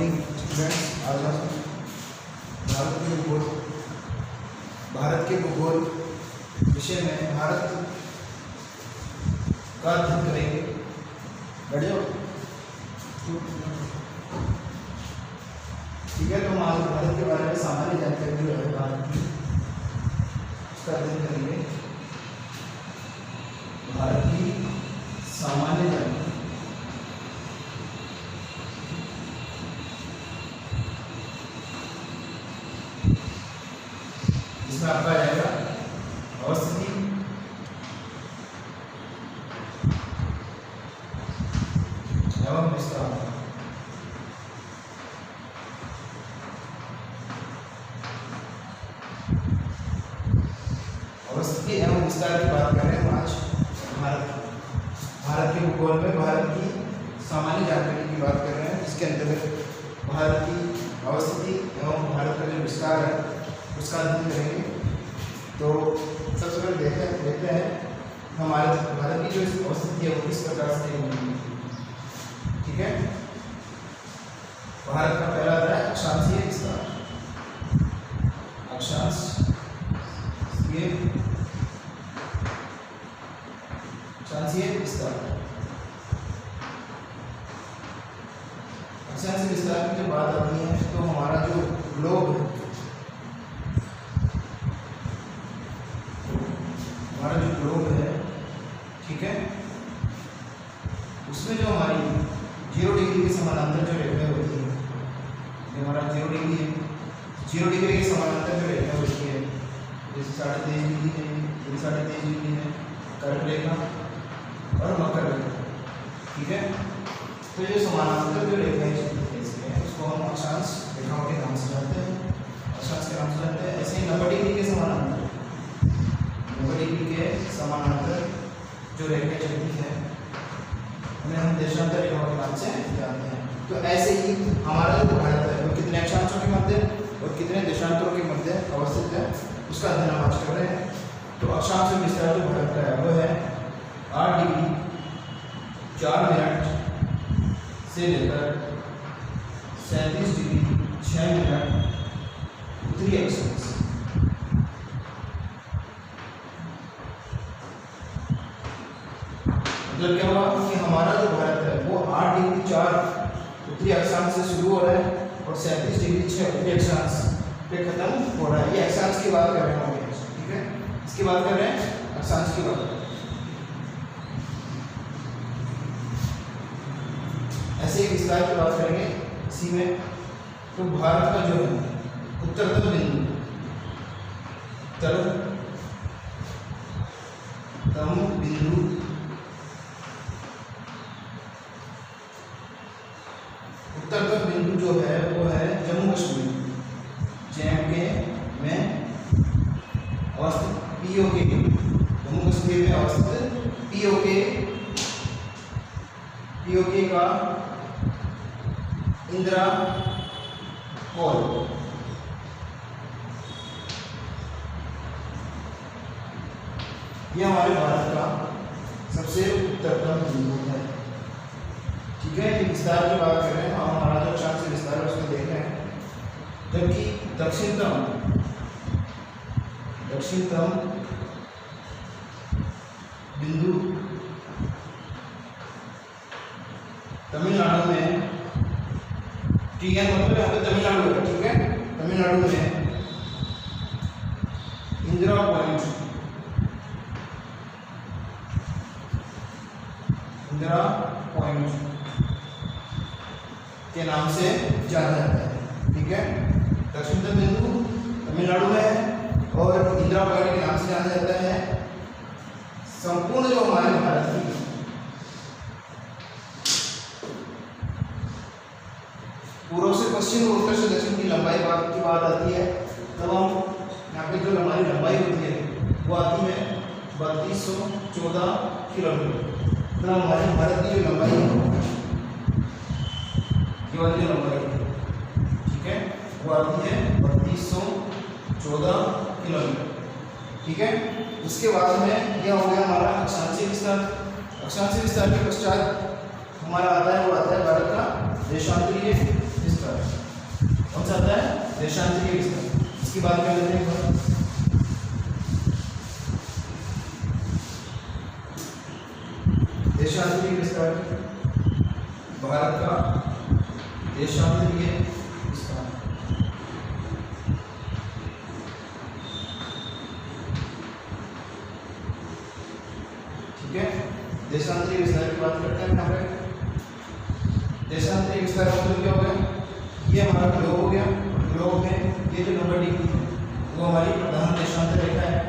Morning students. आज हम भारत के भूगोल विषय में भारत का अध्ययन करेंगे। रेडी हो? ठीक है, तो हम आज भारत के बारे में सामान्य जानकारी जो है भारत की उसका अध्ययन करेंगे। भारत की सामान्य जानकारी इसमें आपका आएगा अवस्थिति, एवं विस्तार। अवस्थिति एवं विस्तार की बात कर रहे हैं आज। भारत के भूगोल में भारत की सामान्य जानकारी की बात कर रहे हैं, जिसके अंतर्गत भारत की अवस्थिति एवं भारत का जो विस्तार है उसका अध्ययन करेंगे। तो सबसे पहले देखते हैं हमारे भारत की जो अवस्थिति है वो किस प्रकार से होगी। ठीक है, भारत का पहला आता है अक्षांशीय विस्तार। अक्षांशीय विस्तार। अक्षांशीय विस्तार की जब बात आती है तो हमारा जो ग्लोब है, हमारा जो ग्लोब है, ठीक है, उसमें जो हमारी 0 डिग्री के समानांतर जो रेखाएं होती है, ये हमारा 0 डिग्री है, 0 डिग्री के समानांतर जो रेखा होती है, जैसे 23.5 डिग्री है, 23.5 डिग्री है, कर्क रेखा और मकर रेखा। ठीक है, तो ये समानांतर जो रेखाएं हैं उसको हम अक्षांश रेखाओं के नाम से जानते हैं, अक्षांश के नाम से जानते हैं। ऐसे ही 90 डिग्री के समानांतर, 90 डिग्री के समानांतर जो रेखाएं चलती है उन्हें हम देशांतर रेखाओं के नाम से जानते हैं। तो ऐसे ही हमारा जो भारत है वो कितने अक्षांशों के मध्य और कितने देशांतरों के मध्य अवस्थित है उसका अध्ययन हम आज कर रहे हैं। तो अक्षांश विस्तार जो भारत का है वो है 8 डिग्री 4 मिनट से लेकर 37 डिग्री 6 मिनट उत्तरी अक्षांश। मतलब क्या हुआ कि हमारा जो भारत है वो 8 डिग्री 4 उत्तरी अक्षांश से शुरू हो रहा है और 37 डिग्री 6 उत्तरी अक्षांश पे खत्म हो रहा है। ये अक्षांश की बात कर रहे हैं। ठीक है, इसकी बात कर रहे हैं, अक्षांश की बात। ऐसे ही विस्तार की बात करेंगे इसी में। तो भारत का जो है उत्तरतम बिंदु, उत्तरतम बिंदु जो है वो है जम्मू कश्मीर, JMK में अवस्थित POK, जम्मू कश्मीर में अवस्थित POK का इंदिरा कॉल। यह हमारे भारत का सबसे उत्तरतम बिंदु है। ठीक है, विस्तार की बात कर रहे हैं, हमारा जो अक्षांशीय विस्तार है उसको देख रहे हैं। जबकि दक्षिणतम बिंदु तमिलनाडु में, TN मतलब यहाँ पे तमिलनाडु है। ठीक है, तमिलनाडु में इंदिरा पॉइंट के नाम से जाना जाता है। ठीक है, दक्षिणतम बिंदु तमिलनाडु में है और इंदिरा पॉइंट के नाम से जाना जाता है। संपूर्ण जो हमारे भारत की पूर्व से पश्चिम और उत्तर से दक्षिण की लंबाई की बात आती है, तब हम यहाँ पे जो हमारी लंबाई होती है वो आती है 3214 किलोमीटर। तो हमारे भारत की जो लंबाई है, ये वाली जो लंबाई है, ठीक है, वो आती है 3214 किलोमीटर। ठीक है, उसके बाद में यह हो गया हमारा अक्षांशीय विस्तार। अक्षांशीय विस्तार के पश्चात हमारा आता है वो आता है भारत का देशांतरीय विस्तार। विस्तार। कौन सा आता है? देशांतरीय विस्तार। इसकी बात कर लेते हैं। देशांतरीय विस्तार, भारत का देशांतरीय विस्तार। ठीक है, देशांतरीय विस्तार की बात करते हैं यहाँ पे। देशांतरीय विस्तार मतलब क्या हो गया? ये हमारा ग्लोब हो गया। ग्लोब में ये जो नंबर डिग्री है वो हमारी प्रधान देशांतर रेखा है।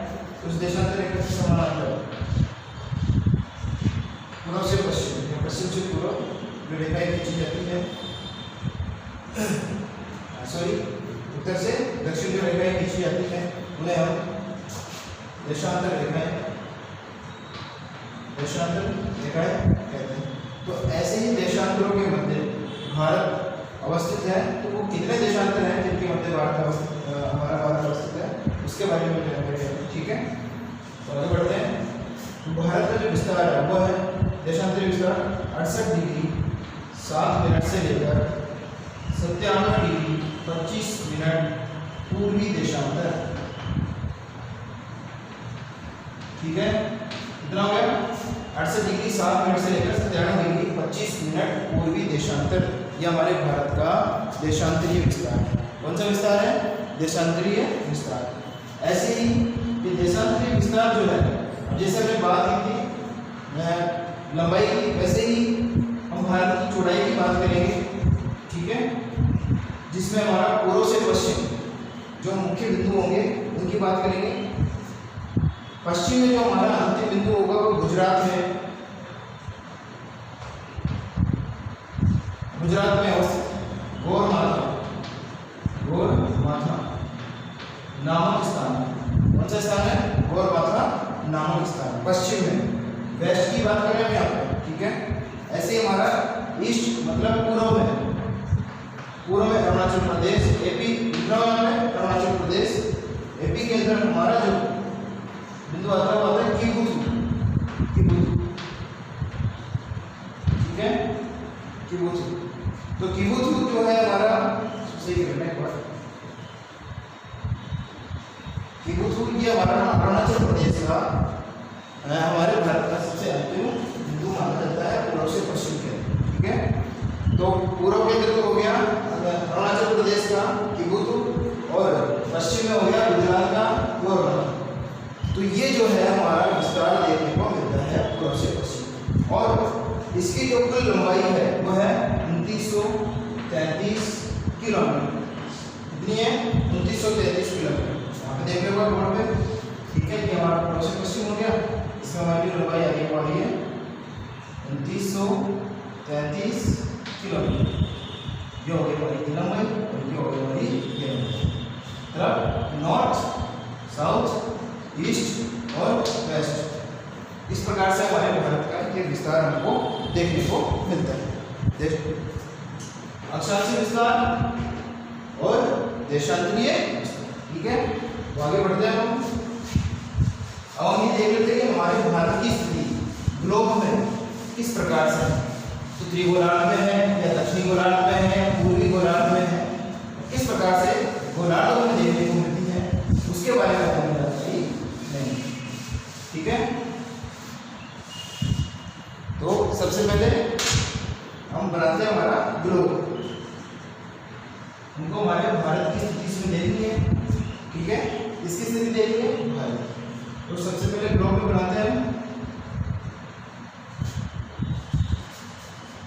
उस देशांतर रेखा के समानांतर पूर्व से पश्चिम या पश्चिम से पूर्व जो रेखाएं खींची जाती है, सॉरी उत्तर से दक्षिण जो रेखाएं खींची जाती है उन्हें हम देशांतर रेखाएं कहते हैं। तो ऐसे ही देशांतरों के मध्य भारत अवस्थित है। तो वो कितने देशांतर हैं जिनके मध्य हमारा भारत अवस्थित है, उसके बारे में जानकारी है। ठीक है, तो आगे बढ़ते हैं। तो भारत का जो विस्तार है वो है देशांतरीय विस्तार 68 डिग्री 7 मिनट से लेकर 97 डिग्री 25 मिनट पूर्वी देशांतर। ठीक है, कितना हो गया? 68 डिग्री 7 मिनट से लेकर 97 डिग्री 25 मिनट पूर्वी देशांतर। यह हमारे भारत का देशांतरीय विस्तार है। कौन सा विस्तार है? देशांतरीय विस्तार। ऐसे ही ये देशांतरीय विस्तार जो है, जैसे हमने बात की थी लंबाई की, वैसे ही हम भारत की चौड़ाई की बात करेंगे। ठीक है, जिसमें हमारा पूर्व से पश्चिम जो मुख्य बिंदु होंगे उनकी बात करेंगे। पश्चिम में जो हमारा अंतिम बिंदु होगा वो गुजरात में, गुजरात में अवस्थित गौरमाथा नामक स्थान। कौन सा स्थान है? गौरमाथा नामक स्थान, पश्चिम में। वेस्ट की बात करें हम यहाँ पे। ठीक है, ऐसे हमारा ईस्ट मतलब पूर्व में अरुणाचल प्रदेश, एपी। उत्तर में अरुणाचल प्रदेश, एपी के अंदर हमारा जो बिंदु आता है वो आता है किबुथु। ठीक है, किबुथु। तो किबुथु जो है हमारा, सही करना एक बार, किबुथु ये हमारा अरुणाचल प्रदेश का हमारे भारत का सबसे अंतिम बिंदु माना जाता है पूर्व से पश्चिम के। ठीक है, तो पूर्व केंद्र तो हो गया अरुणाचल प्रदेश का किबुथु और पश्चिम में हो गया गुजरात का गौरमाथा। तो ये जो है हमारा विस्तार देखने को मिलता है पूर्व से पश्चिम। और इसकी जो कुल लंबाई है वो है 2933 किलोमीटर। कितनी है? 2933 किलोमीटर। यहाँ पे देख रहे हो बोर्ड पे। ठीक है, ये हमारा पूर्व से पश्चिम हो गया। इसमें हमारी लंबाई आगे बढ़ी है 2933 किलोमीटर। ये हो गई हमारी लंबाई और ये हो गई हमारी मतलब नॉर्थ, साउथ, ईस्ट और वेस्ट। इस प्रकार से हमारे भारत का ये विस्तार हमको देखने को मिलता है। अक्षांशीय विस्तार और देशांतरीय विस्तार। ठीक है, तो आगे बढ़ते हैं हम। अब हम ये देख लेते हैं कि हमारे भारत की स्थिति ग्लोब में किस प्रकार से है। तो त्रिगोलार्ध में है या दक्षिणी गोलार्ध में है, पूर्वी गोलार्ध में है, किस प्रकार से गोलार्ध में देखने को मिलती है उसके बारे में हमें जानकारी नहीं। ठीक है, तो सबसे पहले हम बनाते हैं हमारा ग्लोब। हमको हमारे भारत की स्थिति इसमें देखनी है। ठीक है, इसकी स्थिति देखनी है भारत। तो सबसे पहले ग्लोब में बनाते हैं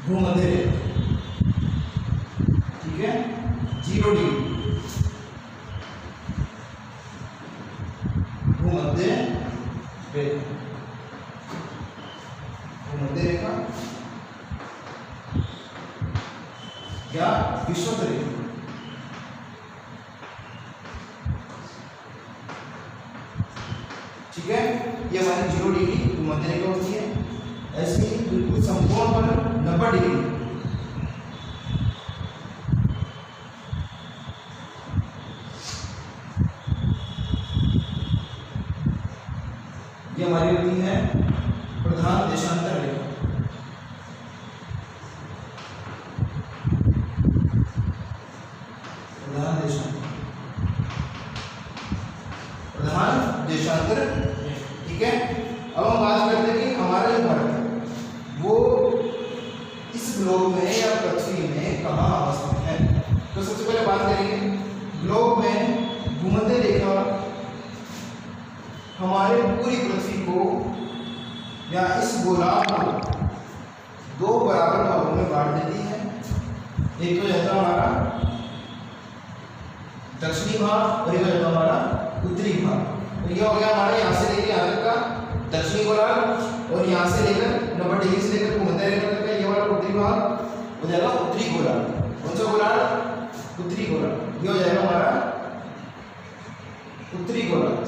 भूमध्य रेखा। ठीक है, 0 डिग्री भूमध्य रेखा। भूमध्य रेखा या विषुवत रेखा। ठीक है, ये हमारी 0 डिग्री भूमध्य रेखा होती है। ऐसे ही बिल्कुल संपूर्ण पर 90 डिग्री ये हमारी होती है प्रधान देशांतर रेखा। ग्लोब में या पृथ्वी में कहाँ अवस्थित है। तो सबसे पहले बात करेंगे ग्लोब में भूमध्य रेखा हमारे पूरी पृथ्वी को या इस गोलार्ध को दो बराबर भागों में बांट देती है। एक तो रहता हमारा दक्षिणी भाग और एक रहता हमारा उत्तरी भाग। तो यह हो गया हमारा यहाँ से लेकर यहाँ तक का दक्षिणी गोलार्ध और यहाँ से लेकर 90 डिग्री से लेकर भूमध्य रेखा तक का ये वाला उत्तरी भाग हो जाएगा उत्तरी गोलार्ध। कौन सा गोलार्ध? उत्तरी गोलार्ध। ये हो जाएगा हमारा उत्तरी गोलार्ध,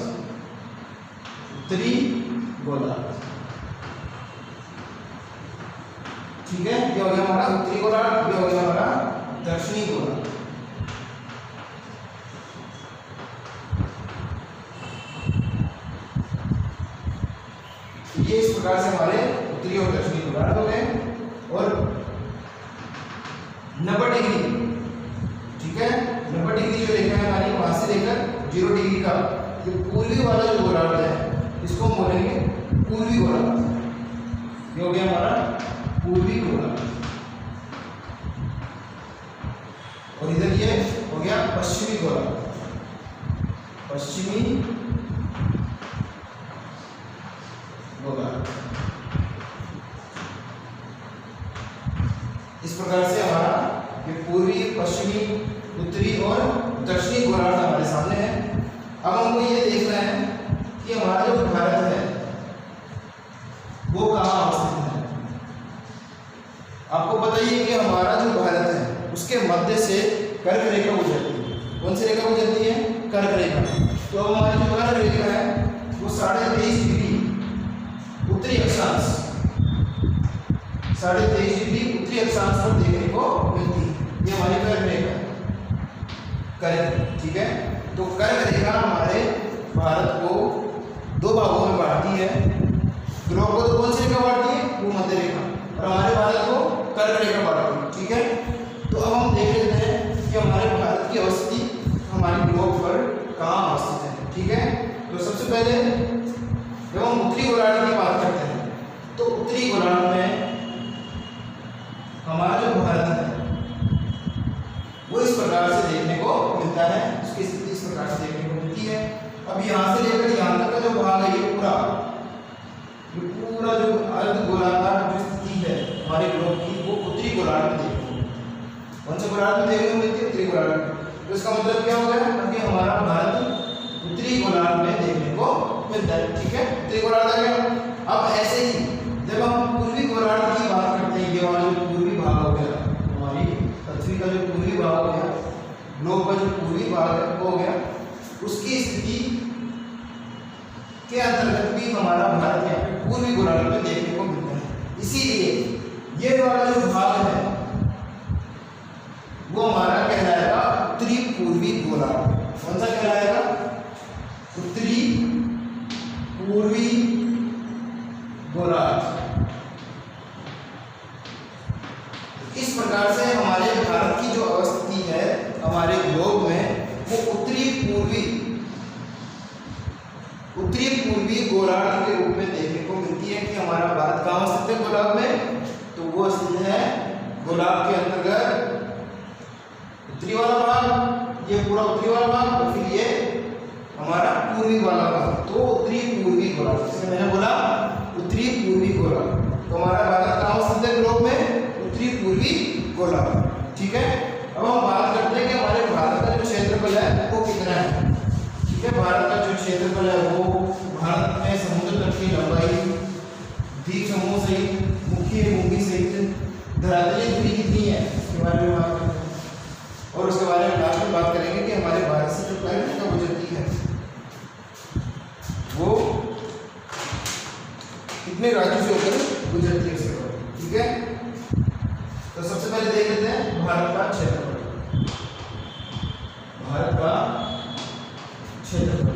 उत्तरी गोलार्ध। ठीक है, ये हो गया हमारा उत्तरी गोलार्ध, ये हो गया हमारा दक्षिणी गोलार्ध। ये इस प्रकार से हमारे उत्तरी और दक्षिणी गोलार्ध हो गए। और 90 डिग्री, ठीक है, 90 डिग्री जो रेखा है हमारी वहां से लेकर 0 डिग्री का जो पूर्वी वाला जो गोलार्ध है इसको हम बोलेंगे पूर्वी गोलार्ध। ये हो गया हमारा पूर्वी गोलार्ध। और इधर ये हो गया पश्चिमी गोलार्ध, पश्चिमी गोलार्ध। इस प्रकार से हमारा ये पूर्वी, पश्चिमी, उत्तरी और दक्षिणी गोलार्ध हमारे सामने है। अब हमको ये देखना है कि हमारा जो भारत है वो कहाँ अवस्थित है। आपको बताइए कि हमारा जो भारत है उसके मध्य से कर्क रेखा गुजरती है। कौन सी रेखा गुजरती है? कर्क रेखा। तो अब हमारी जो कर्क रेखा है वो 23.5 डिग्री उत्तरी अक्षांश, 23.5 डिग्री उत्तरी अक्षांश पर देखने को मिलती है। ये हमारी कर्क रेखा है, कर्क। ठीक है, तो कर्क रेखा हमारे भारत को दो भागों में बांटती है। ग्लोब को तो कौन सी रेखा बांटती है? भूमध्य रेखा। और हमारे भारत को कर्क रेखा बांटती है। ठीक है, तो अब हम देख लेते हैं कि हमारे भारत की अवस्थिति हमारे ग्लोब पर कहाँ अवस्थित है। ठीक है, तो सबसे पहले जब हम उत्तरी गोलार्ध की बात करते हैं तो उत्तरी गोलार्ध में हमारा जो भारत है वो इस प्रकार से देखने को मिलता है। उसकी स्थिति इस प्रकार से देखने को मिलती है। अब यहाँ से लेकर यहाँ तक का जो भाग है ये पूरा जो अर्ध गोलाकार जो स्थिति है हमारे ग्लोब की वो उत्तरी गोलार्ध में देखने को मिलती है। कौन से गोलार्ध में देखने को मिलती है? उत्तरी गोलार्ध में। तो इसका मतलब क्या हो गया कि हमारा भारत उत्तरी गोलार्ध में देखने को मिलता है। ठीक है, उत्तरी गोलार्ध आ गया। अब ऐसे ही जब हम पूर्वी गोलार्ध की बात करते हैं, ये वाला जो पूर्वी भाग हो गया हमारी पृथ्वी का जो पूर्वी भाग हो गया, ग्लोब का जो पूर्वी भाग है वो हो गया, उसकी स्थिति के अंतर्गत भी हमारा भारत यहाँ पे पूर्वी गोलार्ध में देखने को मिलता है। इसीलिए ये वाला जो भाग है वो हमारा कहलाएगा उत्तरी पूर्वी गोलार्ध। कौन सा कहलाएगा? उत्तरी पूर्वी गोलार्ध। इस प्रकार से हमारे भारत की जो अवस्थिति है हमारे ग्लोब में वो उत्तरी पूर्वी गोलार्ध के रूप में देखने को मिलती है। कि हमारा भारत कहाँ स्थित है गोलार्ध में? तो वो स्थित है गोलार्ध के अंतर्गत उत्तरी वाला भाग, ये पूरा उत्तरी वाला भाग और फिर ये हमारा पूर्वी वाला भाग। तो उत्तरी पूर्वी गोलार्ध, जैसे मैंने बोला उत्तरी पूर्वी गोलार्ध। तो हमारा भारत कहाँ स्थित है ग्लोब में? उत्तरी पूर्वी गोलार्ध। ठीक है, अब हम बात करते हैं कि हमारे भारत का जो क्षेत्रफल है वो कितना है। ठीक है, भारत का जो क्षेत्रफल है वो भारत में समुद्र तट की लंबाई, द्वीप समूह सहित, मुख्य भूमि सहित धरातलीय दूरी कितनी है इसके बारे में बात करते हैं। और उसके बारे में लास्ट में बात करेंगे कि हमारे भारत से जो कर्क रेखा गुजरती है वो कितने राज्यों से होकर गुजरती है इसके बारे में। ठीक है, तो सबसे पहले देख लेते हैं भारत का क्षेत्रफल। भारत का क्षेत्रफल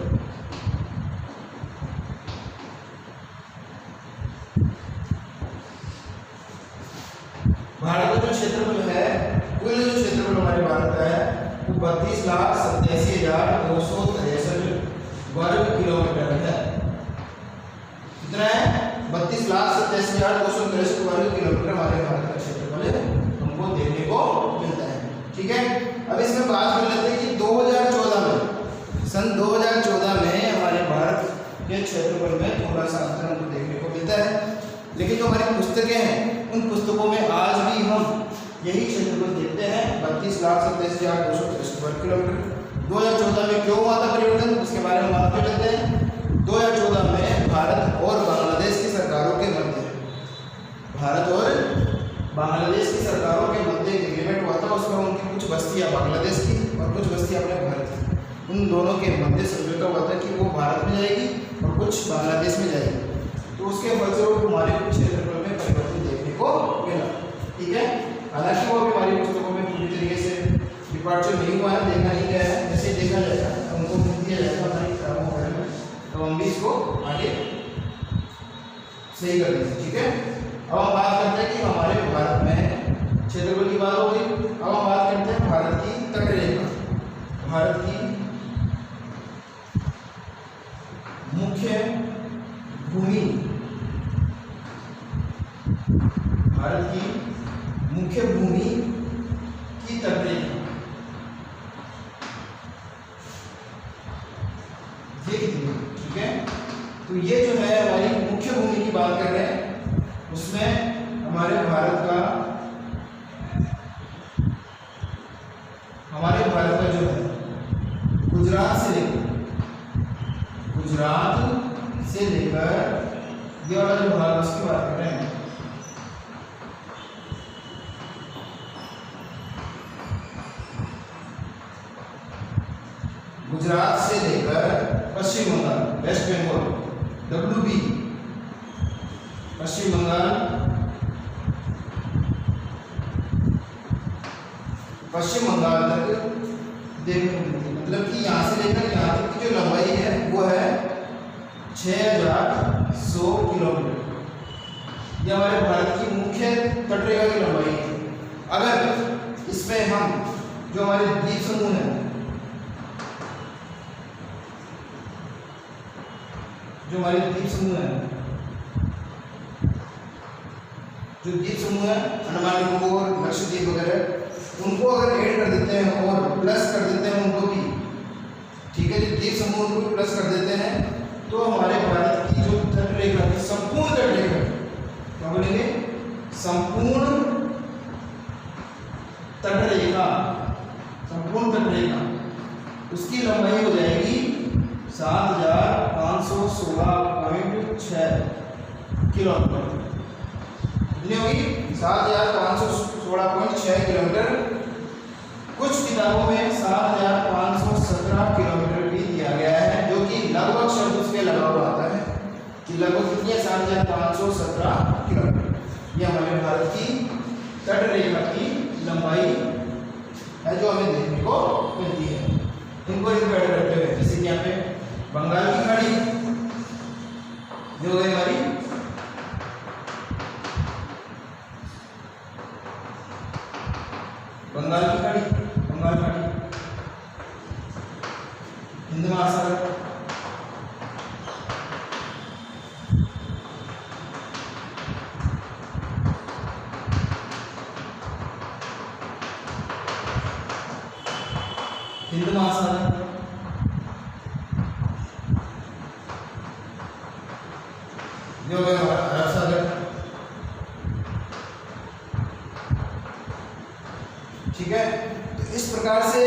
भारत का जो क्षेत्रफल है, कुल जो क्षेत्रफल हमारे भारत का है वो 32,87,263 वर्ग किलोमीटर है। कितना है? 32,87,263 वर्ग किलोमीटर हमारे भारत का क्षेत्रफल है। ठीक है। अब इसमें बात कर लेते हैं कि 2014 में, सन 2014 में हमारे भारत के क्षेत्रफल में थोड़ा सा अंतर हमको देखने को मिलता है, लेकिन जो हमारी पुस्तकें हैं उन पुस्तकों में आज भी हम यही क्षेत्रफल देखते हैं, 32,27,263 वर्ग किलोमीटर। 2014 में क्यों हुआ था परिवर्तन, उसके बारे में बात कर लेते हैं। 2014 में भारत और बांग्लादेश की सरकारों के मध्य, भारत और बांग्लादेश की सरकारों के मध्य एक एग्रीमेंट हुआ था। उसमें उनकी कुछ बस्तियां बांग्लादेश की और कुछ बस्तियां अपने भारत की, उन दोनों के मध्य समझौता हुआ था कि वो भारत में जाएगी और कुछ बांग्लादेश में जाएगी। तो उसके फलस्वरूप हमारे कुछ क्षेत्रफल में परिवर्तन देखने को मिला, ठीक है। हालांकि वो भी हमारी पुस्तकों में पूरी तरीके से डिपार्चर नहीं हुआ है, देखा नहीं गया है। जैसे देखा जाएगा उनको मिल दिया जाएगा हमारी किताबों वगैरह में, तो हम भी इसको आगे सही कर देंगे, ठीक है। अब हम बात करते हैं कि हमारे भारत में क्षेत्रफल की बात हो गई। अब हम बात करते हैं भारत की तटरेखा, भारत की मुख्य भूमि, भारत की मुख्य भूमि की तटरेखा, ये कितनी, ठीक है। तो ये जो है हमारी मुख्य भूमि की बात कर रहे हैं, उसमें हमारे भारत का जो है गुजरात से लेकर ये वाला जो भाग उसकी बात कर रहे हैं, गुजरात से लेकर पश्चिम बंगाल, वेस्ट बंगाल, WB, पश्चिम बंगाल, तक देखने को मिलती है। मतलब कि यहाँ से लेकर यहाँ तक की जो लंबाई है वो है 6100 किलोमीटर। ये हमारे भारत की मुख्य तटरेखा की लंबाई है। अगर इसमें हम जो हमारे द्वीप समूह है, अंडमान निकोबार, लक्षद्वीप वगैरह, उनको अगर ऐड कर देते हैं और प्लस कर देते हैं उनको भी, ठीक है, जो द्वीप समूह उनको भी प्लस कर देते हैं, तो हमारे भारत की जो तटरेखा की संपूर्ण तटरेखा, क्या बोलेंगे, संपूर्ण तटरेखा, उसकी लंबाई हो जाएगी 7516.6 किलोमीटर। कितनी होगी, 7516.6 किलोमीटर। कुछ किताबों में 7517 किलोमीटर भी दिया गया है, जो कि लगभग शब्द उसके लगा हुआ आता है कि लगभग कितनी है, 7517 किलोमीटर। ये हमारे भारत की तटरेखा की लंबाई है जो हमें देखने को मिलती है। इनको ऐड करते हुए, जैसे कि यहाँ पे बंगाल की खाड़ी जो है हमारी, बंगाल खाड़ी, हिंद महासागर, जो है अरब सागर, ठीक है। तो इस प्रकार से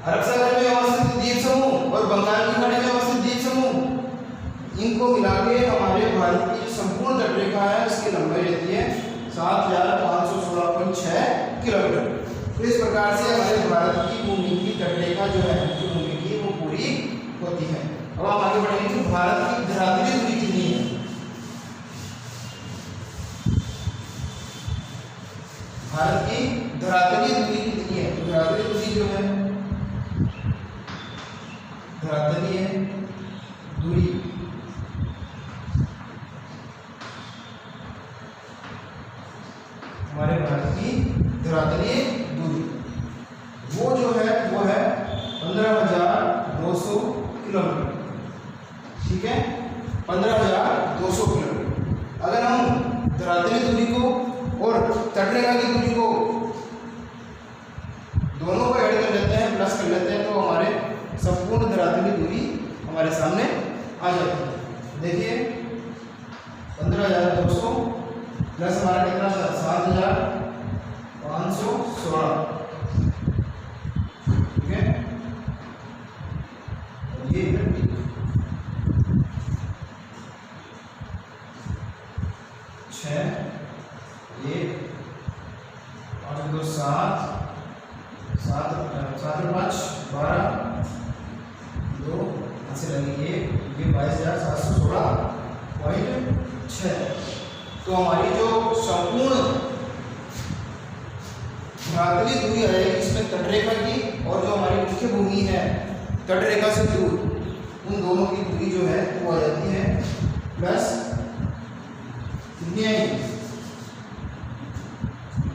अरब सागर में अवस्थित द्वीप समूह और बंगाल की खाड़ी में अवस्थित द्वीप समूह, इनको मिला के हमारे भारत की जो संपूर्ण तटरेखा है उसकी लंबाई रहती है 7516.6 किलोमीटर। तो इस प्रकार से हमारे भारत की भूमि की तटरेखा जो है, जो भूमि की, वो पूरी होती है। अब हम आगे बढ़ेंगे कि भारत की धरातलीय दूरी कितनी है। भारत की धरातलीय दूरी कितनी है, तो धरातलीय दूरी जो है, धरातलीय दूरी हमारे भारत की धरातलीय दूरी वो जो है वो है 15,200 किलोमीटर, ठीक है, 15,200 किलोमीटर। अगर हम धरातलीय दूरी को और तटरेखा की दूरी को हमारे सामने आ जाती है। देखिए 15,200 प्लस हमारा कितना था 7,516, ठीक है। ये 6 1 8 2 7 7 7 5 12 2 ऐसे लगेंगे। ये 22,716.6। तो हमारी जो संपूर्ण धरातलीय दूरी आ जाएगी इसमें तटरेखा की और जो हमारी मुख्य भूमि है तटरेखा से दूर, उन दोनों की दूरी जो है वो आ जाती है प्लस कितनी आएगी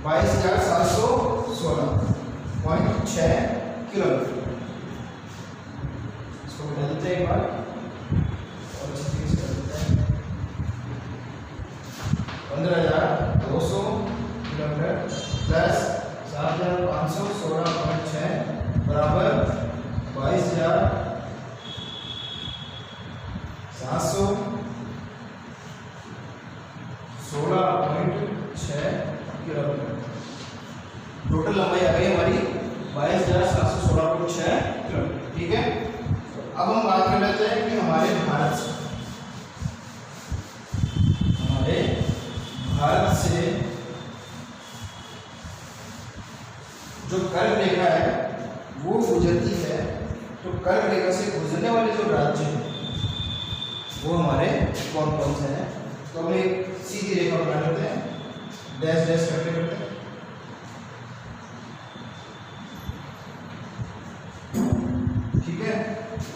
22,716.6 किलोमीटर। इसको बता देते हैं एक बार और अच्छी तरीके से कर देते हैं। 15,200 किलोमीटर प्लस 7,516.6 बराबर 22,716.6 किलोमीटर। टोटल लंबाई आ गई हमारी 22,716.6 किलोमीटर, ठीक है। अब हम बात कर लेते हैं कि हमारे भारत से जो कर्क रेखा है वो गुजरती है। तो कर्क रेखा से गुजरने वाले जो राज्य हैं वो हमारे कौन कौन से हैं? तो हम एक सीधी रेखा बना लेते हैं, डैश डैश करते करते। ठीक है,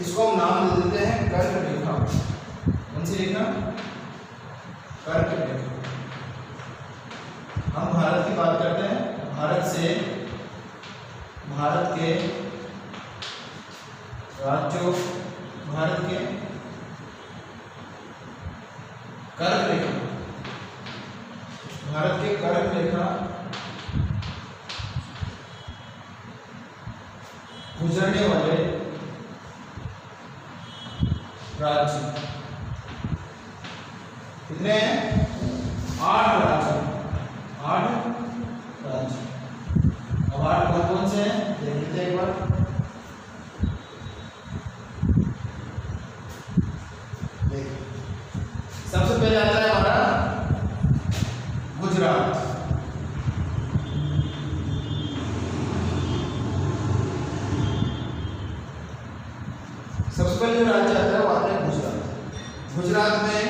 इसको हम नाम दे देते हैं कर्क रेखा। कौन सी रेखा? कर्क रेखा। हम भारत की बात करते हैं। भारत के राज्यों, भारत के कर्क रेखा, भारत के कर्क रेखा गुजरने वाले राज्य कितने हैं? 8 राज्य। 8 राज्य। अब 8 कौन कौन से हैं देख लेते हैं एक बार। देखिए सबसे पहले आता है हमारा गुजरात। सबसे पहले जो राज्य आता है वो आता है गुजरात। गुजरात में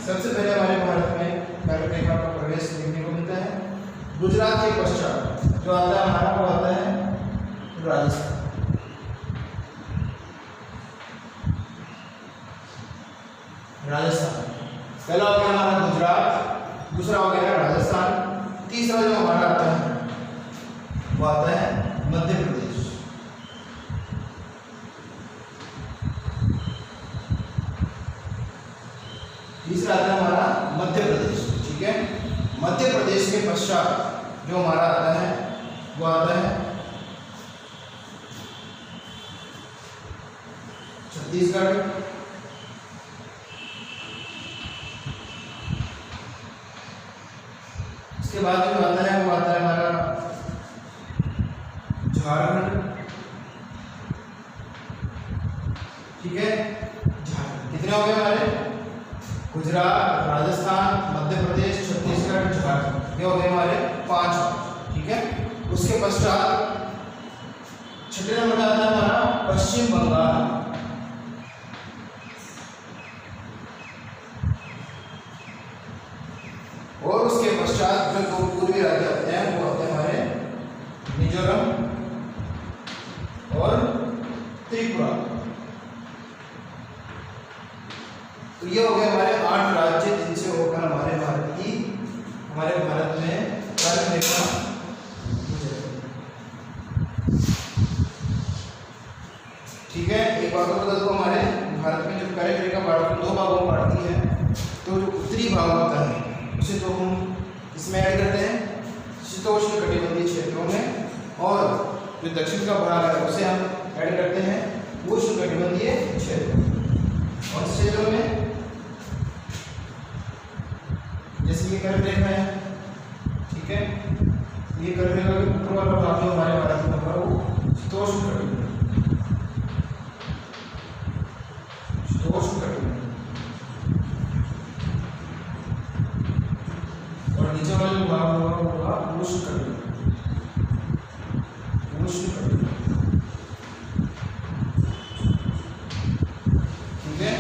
सबसे पहले हमारे भारत में कर्क रेखा का प्रवेश देखने को मिलता है। गुजरात के पश्चात जो आता है हमारा वो आता है राजस्थान। राजस्थान पहला हो गया हमारा गुजरात, दूसरा हो गया राजस्थान, तीसरा जो हमारा आता है वो आता है मध्य प्रदेश। तीसरा आता है हमारा मध्य प्रदेश, ठीक है। मध्य प्रदेश के पश्चात जो हमारा आता है वो आता है छत्तीसगढ़, इसके बाद जो आता है वो आता है हमारा झारखंड, ठीक है। झारखंड कितने हो गए हमारे? गुजरात, राजस्थान, मध्य प्रदेश, छत्तीसगढ़, झारखंड, ये हो गए हमारे 5, ठीक है। उसके पश्चात छठे नंबर का आता है हमारा पश्चिम बंगाल, और उसके पश्चात जो दो पूर्वी राज्य आते हैं वो आते हैं हमारे मिजोरम और त्रिपुरा। तो ये हो गए हमारे 8 राज्य जिनसे होकर हमारे भारत में कर्क रेखा ठीक है। एक बात और बता दो, हमारे भारत में जो कर्क रेखा भारत को 2 भागों में बांटती है। तो जो उत्तरी भाग होता है उसे तो हम इसमें ऐड करते हैं शीतोष्ण कटिबंधीय क्षेत्रों में, और जो दक्षिण का भाग है उसे हम ऐड करते हैं उष्ण कटिबंधीय क्षेत्र। और इस क्षेत्र में जैसे ये कर्व रेखा है, ठीक है, ये कर्व रेखा के ऊपर वाला भाग जो हमारे भारत में होगा वो शीतोष्ण कटिबंध, शीतोष्ण कटिबंध, और नीचे वाला जो भाग होगा वो होगा उष्ण कटिबंध, उष्ण कटिबंध, ठीक है।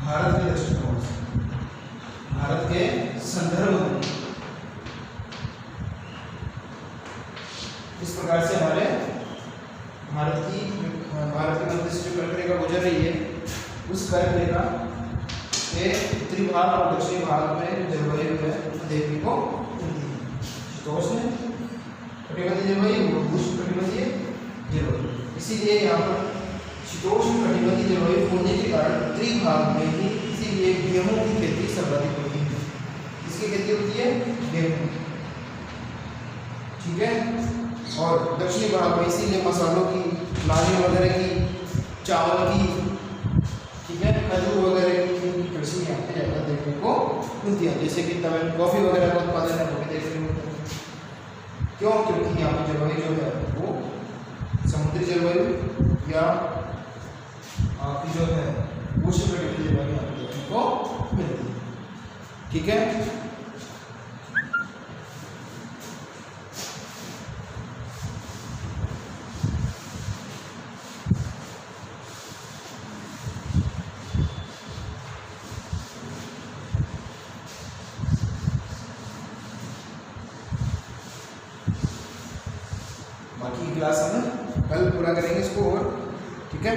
भारत के दृष्टिकोण से, भारत के संदर्भ में इस प्रकार से हमारे भारत के मध्य से जो कर्क रेखा गुजर रही है उस कर्क रेखा के उत्तरी भाग और दक्षिणी भाग में जलवायु है देखने को मिलती है। शीतोष्ण कटिबंधीय जलवायु, उष्ण कटिबंधीय जलवायु। इसीलिए यहाँ पर शीतोष्ण कटिबंधीय जलवायु होने के कारण उत्तरी भाग में ही इसीलिए गेहूं की खेती सर्वाधिक होती है। किसकी खेती होती है? गेहूं, ठीक है। और दक्षिणी भाग में इसीलिए मसालों की, नारियल वगैरह की, चावल की, ठीक है, खजूर वगैरह की कृषि यहाँ पे ज़्यादा देखने को मिलती है। जैसे कि तमिल कॉफ़ी वगैरह का उत्पादन है वो भी देखने को मिलता है। क्यों? क्योंकि यहाँ की जलवायु जो है वो समुद्री जलवायु या आपकी जो है उष्ण कटिबंधीय जलवायु यहाँ पे देखने को मिलती है, ठीक है। बाकी क्लास हम कल पूरा करेंगे इसको और, ठीक है।